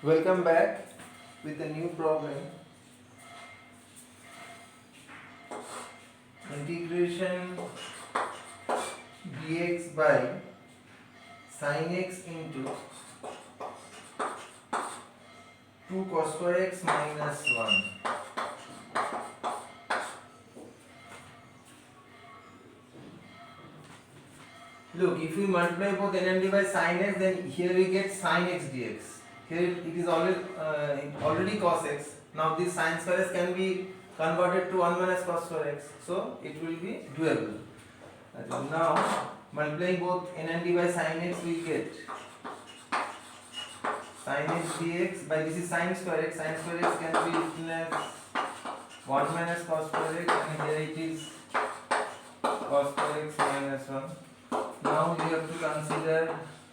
Welcome back with a new problem. Integration dx by sin x into 2 cos square x minus 1. Look, if we multiply both n and d by sin x, then here we get sin x dx. Here it is already cos x. Now this sin square x can be converted to 1 minus cos square x. So it will be doable. Now multiplying both n and d by sin x, we get sin x dx by this is sin square x. Sin square x can be written as 1 minus cos square x, and here it is cos square x minus 1. Now we have to consider,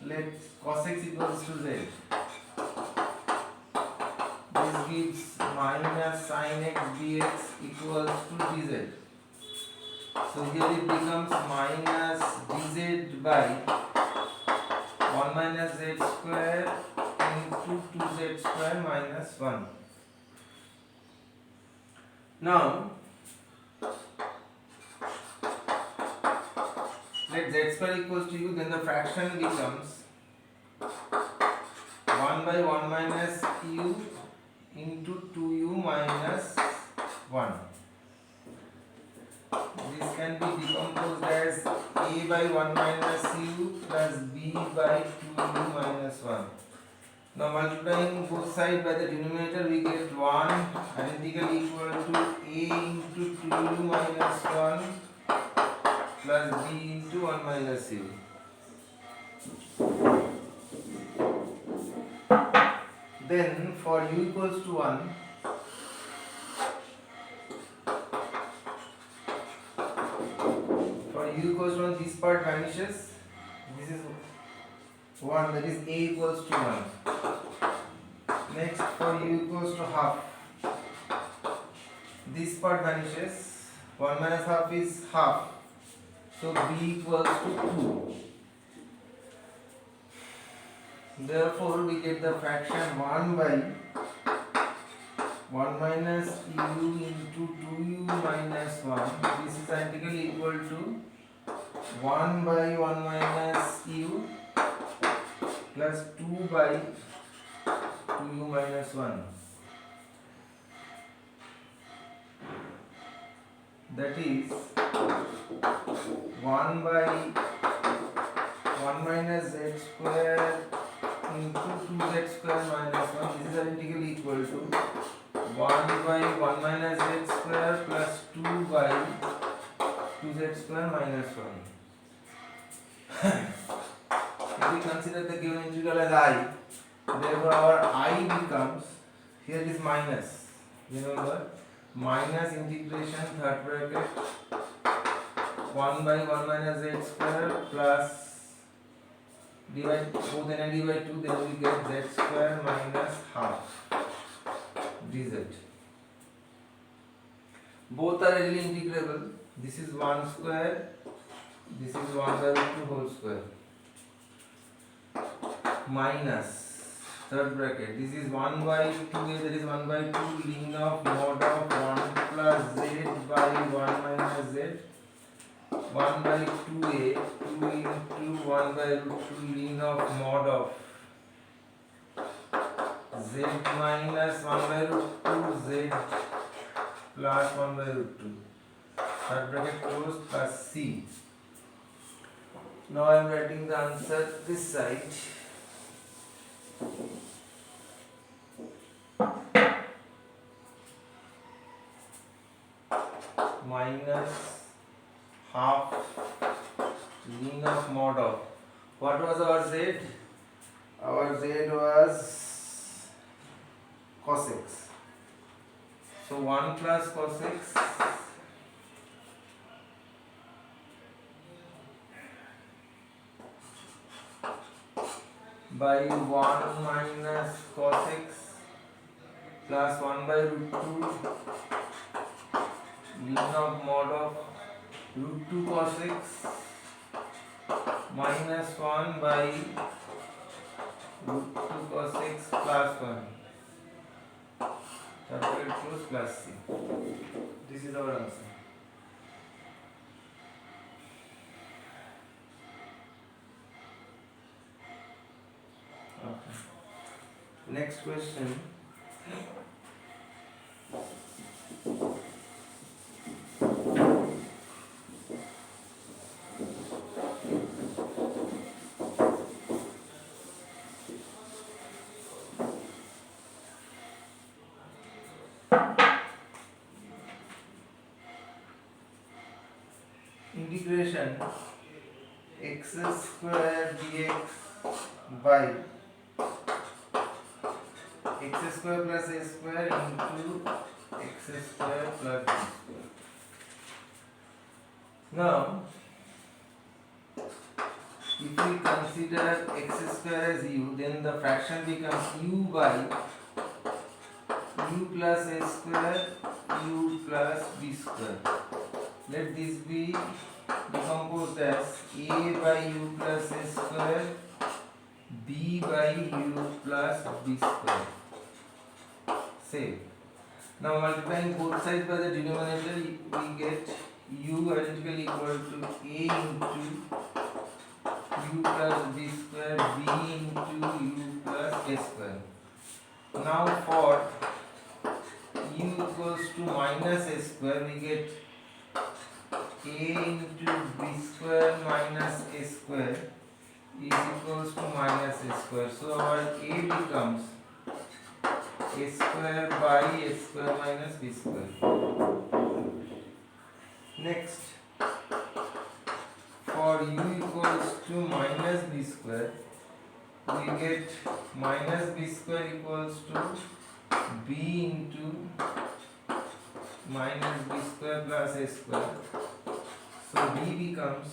let cos x equals to z. This gives minus sin x dx equals to dz. So here it becomes minus dz by 1 minus z square into 2z square minus 1. Now let z square equals to u, then the fraction becomes 1 by 1 minus u into 2u minus 1. This can be decomposed as a by 1 minus u plus b by 2u minus 1. Now multiplying both sides by the denominator, we get 1 identically equal to a into 2u minus 1 plus b into 1 minus u. Then for u equals to 1, this part vanishes. This is 1, that is a equals to 1. Next for u equals to half, this part vanishes. 1 minus half is half. So b equals to 2. Therefore we get the fraction 1 by 1 minus u into 2u minus 1. This is identically equal to 1 by 1 minus u plus 2 by 2u minus 1. That is 1 by 1 minus z square into 2z square minus 1. This is identically equal to 1 by 1 minus z square plus 2 by 2z square minus 1. If we consider the given integral as I, therefore our I becomes, here is minus, remember, minus integration third bracket 1 by 1 minus z square plus divide both n and d by 2, then we get z square minus half dz. Both are readily integrable. This is 1 square, this is 1 by root 2 whole square, minus third bracket, this is 1 by 2a, that is 1 by 2 ln of mod of 1 plus z by 1 minus z, 1 by 2a, 2 into 1 by root 2 ln of mod of z minus 1 by root 2 z plus 1 by root 2, third bracket closed, plus c. Now I am writing the answer this side. Minus half ln of mod of, what was our z? Our z was cos x. So 1 plus cos x by 1 minus cos x plus 1 by root 2 ln of mod of root 2 cos x minus 1 by root 2 cos x plus 1. Third bracket close plus c. This is our answer. Okay. Next question. Integration x square dx by x square plus a square into x square plus b square. Now, if we consider x square as u, then the fraction becomes u by u plus a square, u plus b square. Let this be decomposed as a by u plus a square, b by u plus b square. Same. Now multiplying both sides by the denominator, we get u identically equal to a into u plus b square, b into u plus a square. Now for u equals to minus a square, we get a into b square minus a square is equals to minus a square. So our a becomes a square by a square minus b square. Next, for u equals to minus b square, we get minus b square equals to b into minus b square plus a square. So b becomes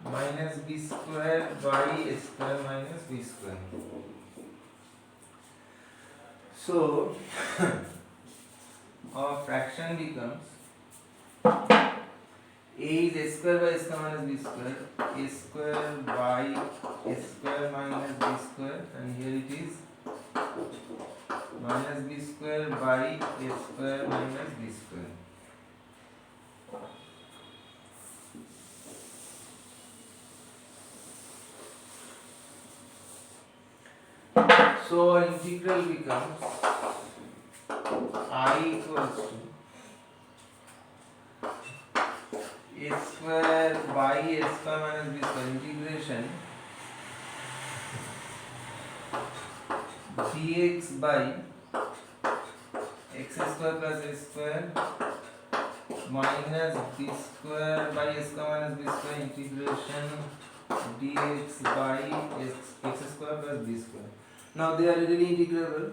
minus b square by a square minus b square. So our fraction becomes a is a square by a square minus b square, a square by a square minus b square, and here it is minus b square by a square minus b square. So our integral becomes I equals to a square by a square minus b square integration dx by x square plus a square minus b square by a square minus b square integration dx by x square plus b square. Now they are readily integrable.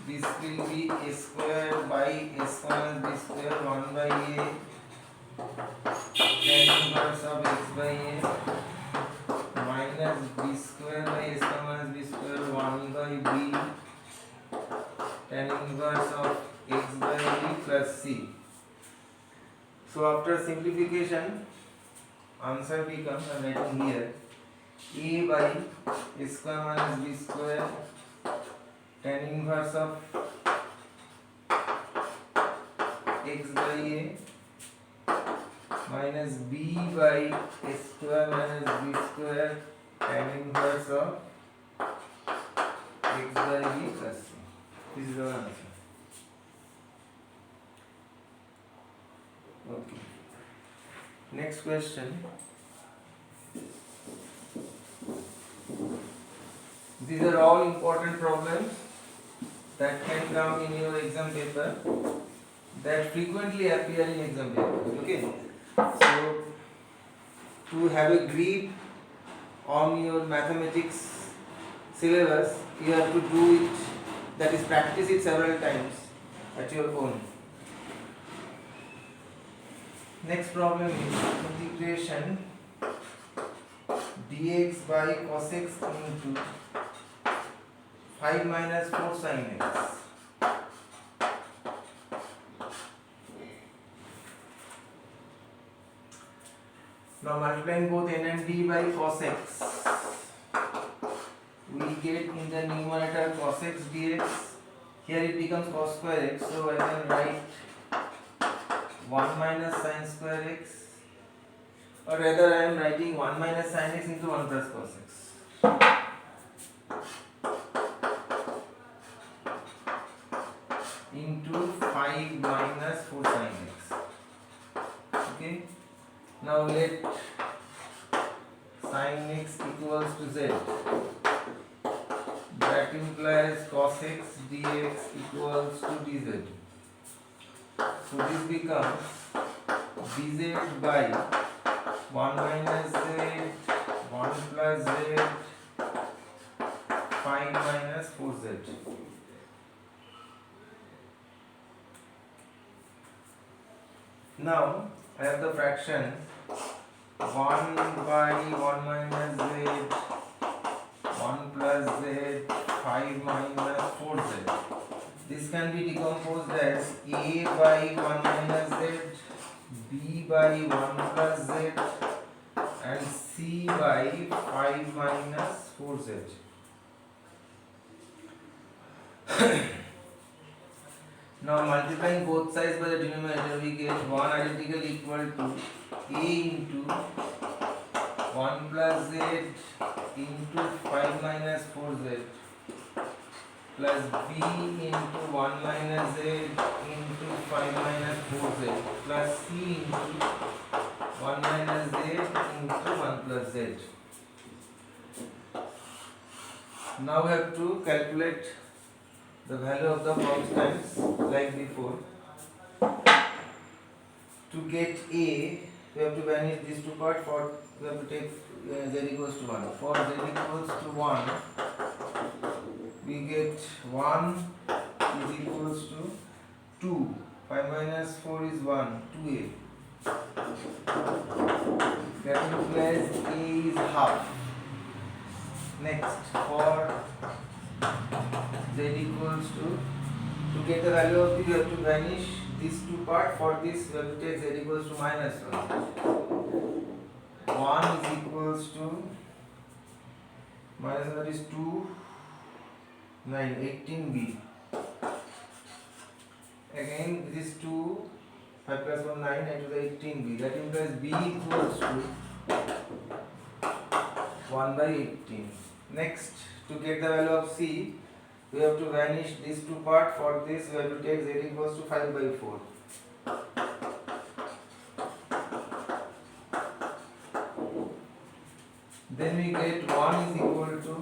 This will be a square by a square minus b square 1 by a tan inverse of x by a minus b square by a square minus b square 1 by b tan inverse of x by b plus c. So after simplification, answer becomes, I am writing here, a by a square minus b square tan inverse of x by a minus b by a square minus b square tan inverse of x by b plus c. This is our answer. Okay. Next question. These are all important problems that can come in your exam paper, that frequently appear in exam paper. Okay. So to have a grip on your mathematics syllabus, you have to do it, that is practice it several times at your own. Next problem is integration dx by cos x into 5 minus 4 sin x. Now multiplying both n and d by cos x, get in the numerator cos x dx. Here it becomes cos square x, so I can write 1 minus sin square x, or rather I am writing 1 minus sin x into 1 plus cos x. Into 5 minus 4 sin x. Okay. Now let sin x equals to z. That implies cos x dx equals to dz. So this becomes dz by 1 minus z, 1 plus z, 5 minus 4z. Now I have the fraction 1 by 1 minus z, 1 plus z, 5 minus 4z. This can be decomposed as a by 1 minus z, b by 1 plus z, and c by 5 minus 4z. Now multiplying both sides by the denominator, we get 1 identical equal to a into 1 plus z into 5 minus 4z plus b into 1 minus z into 5 minus 4z plus c into 1 minus z into 1 plus z. Now we have to calculate the value of the constants like before. To get a, we have to vanish these two parts. For we have to take z equals to 1. For z equals to 1, we get 1 is equals to 2. 5 minus 4 is 1, 2a. That implies a is half. Next, for z equals to get the value of b, we have to vanish these two parts. For this, we have to take z equals to minus 1. 1 is equals to minus 1, that is 2, 9, 18b. Again, this is 2, 5 plus 1, 9, and to the 18b. That implies b equals to 1 by 18. Next, to get the value of c, we have to vanish these two parts. For this, we have to take z equals to 5 by 4. Then we get 1 is equal to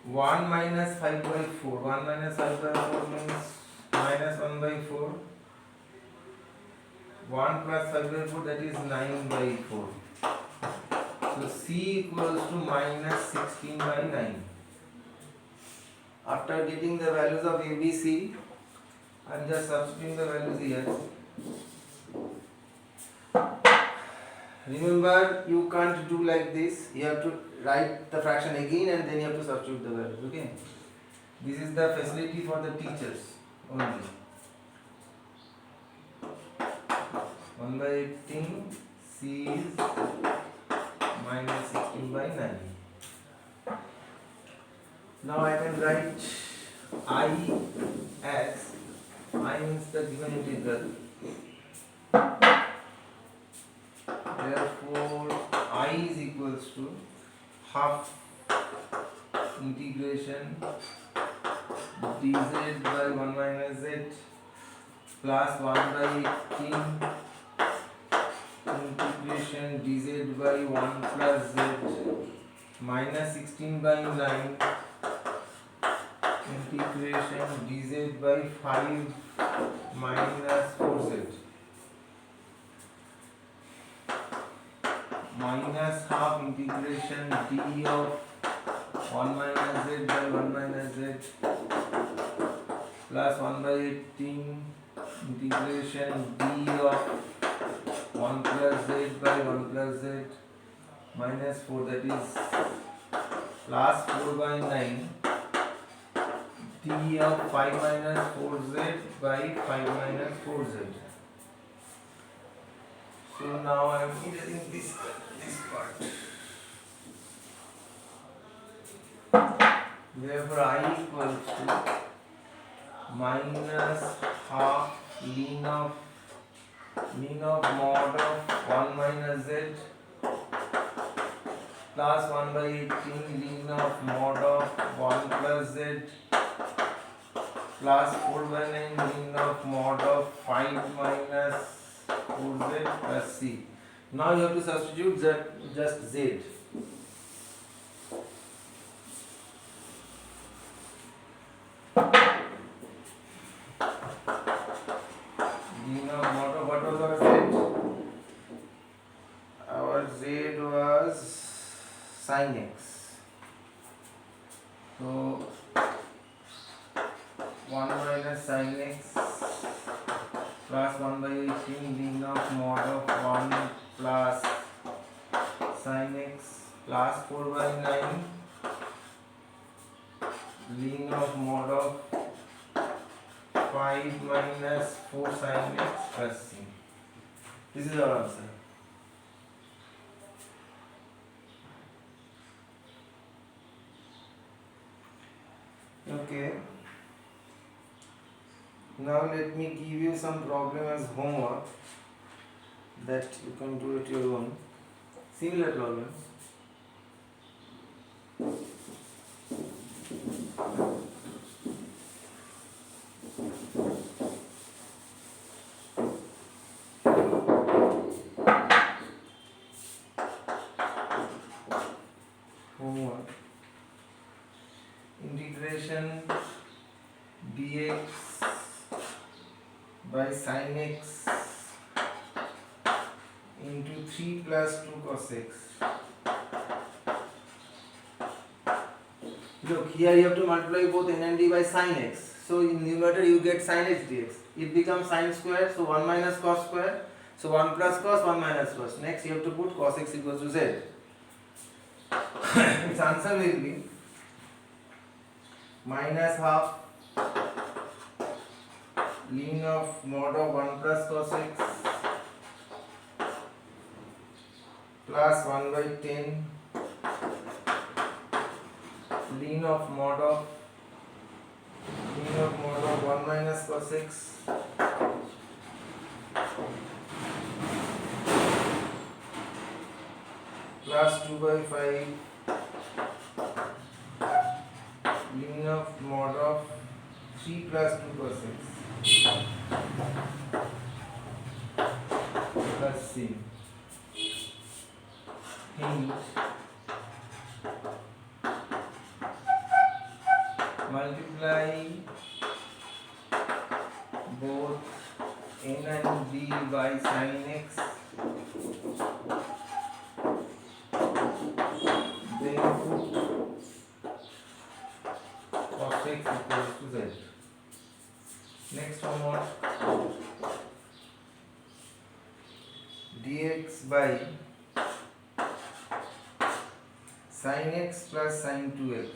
1 minus 5 by 4. 1 minus 5 by 4 means minus 1 by 4. 1 plus 5 by 4, that is 9 by 4. So c equals to minus 16 by 9. After getting the values of a, b, c, I am just substituting the values here. Remember, you can't do like this. You have to write the fraction again and then you have to substitute the values. Okay. This is the facility for the teachers only. 1 by 18, c is minus 16 by 9. Now I can write I as, I means the given integral. Therefore I is equals to half integration dz by 1 minus z plus 1 by 18 integration dz by 1 plus z minus 16 by 9 integration dz by 5 minus 4z minus half integration d of 1 minus z by 1 minus z plus 1 by 18 integration d of 1 plus z by 1 plus z minus 4, that is plus 4 by 9 d of 5 minus 4z by 5 minus 4z. So now I am integrating this part. Therefore I equals to minus half ln of mod of 1 minus z plus 1 by 18 ln of mod of 1 plus z plus 4 by 9 ln of mod of 5 minus 4z plus c. Now you have to substitute just z. Ln of mod of what was our z? Our z was sin x. So 1 minus sin x plus 1 by 18 ln of mod of 1 plus sin x plus 4 by 9 ln of mod of 5 minus 4 sin x plus c. This is our answer. Okay. Now let me give you some problem as homework that you can do it your own. Similar problem. Homework. Integration dx by sin x into 3 plus 2 cos x. Look, here you have to multiply both n and d by sin x. So in numerator you get sin x dx. It becomes sin square, so 1 minus cos square. So 1 plus cos, 1 minus cos. Next you have to put cos x equals to z. Its answer will be minus half ln of mod of 1 plus cos x plus 1 by 10 ln of mod of 1 minus cos x plus 2 by 5 ln of mod of 3 plus 2 cos x plus c. Hint: multiply both n and d by sin x, then put cos x equals to z. Next homework: dx by sin x plus sin 2x.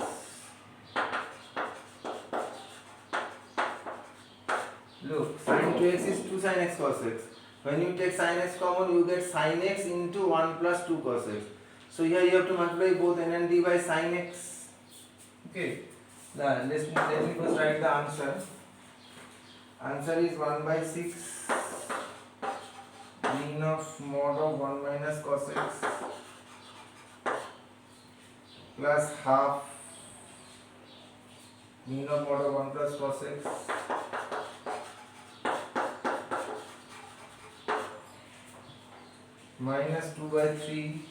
Look, sin 2x is 2 sin x cos x. When you take sin x common, you get sin x into 1 plus 2 cos x. So here you have to multiply both n and d by sin x. Okay. Now let me first write the answer. Answer is 1 by 6 ln of mod of 1 minus cos x plus half ln of mod of 1 plus cos x minus 2 by 3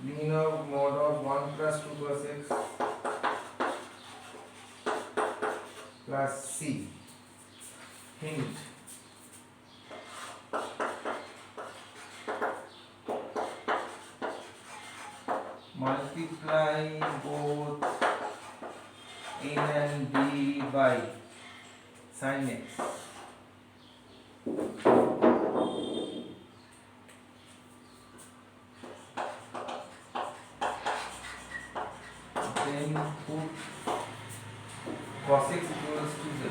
ln of mod of 1 plus 2 cos x plus c. Hint: multiply both n and d by sin x. Then put cos x equals to z.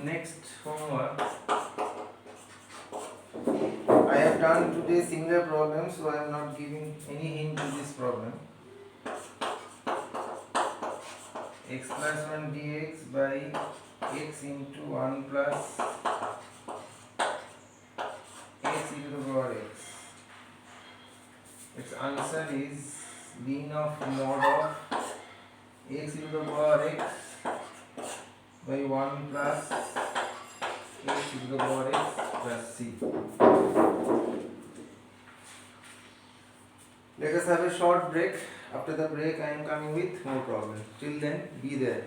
Next homework. I have done today similar problem, so I am not giving any hint to this problem. X plus 1 dx by x into 1 plus x e to the power x. Its answer is ln of mod of x e to the power x by 1 plus x e to the power x plus c. Let us have a short break. After the break, I am coming with more problems. Till then, be there.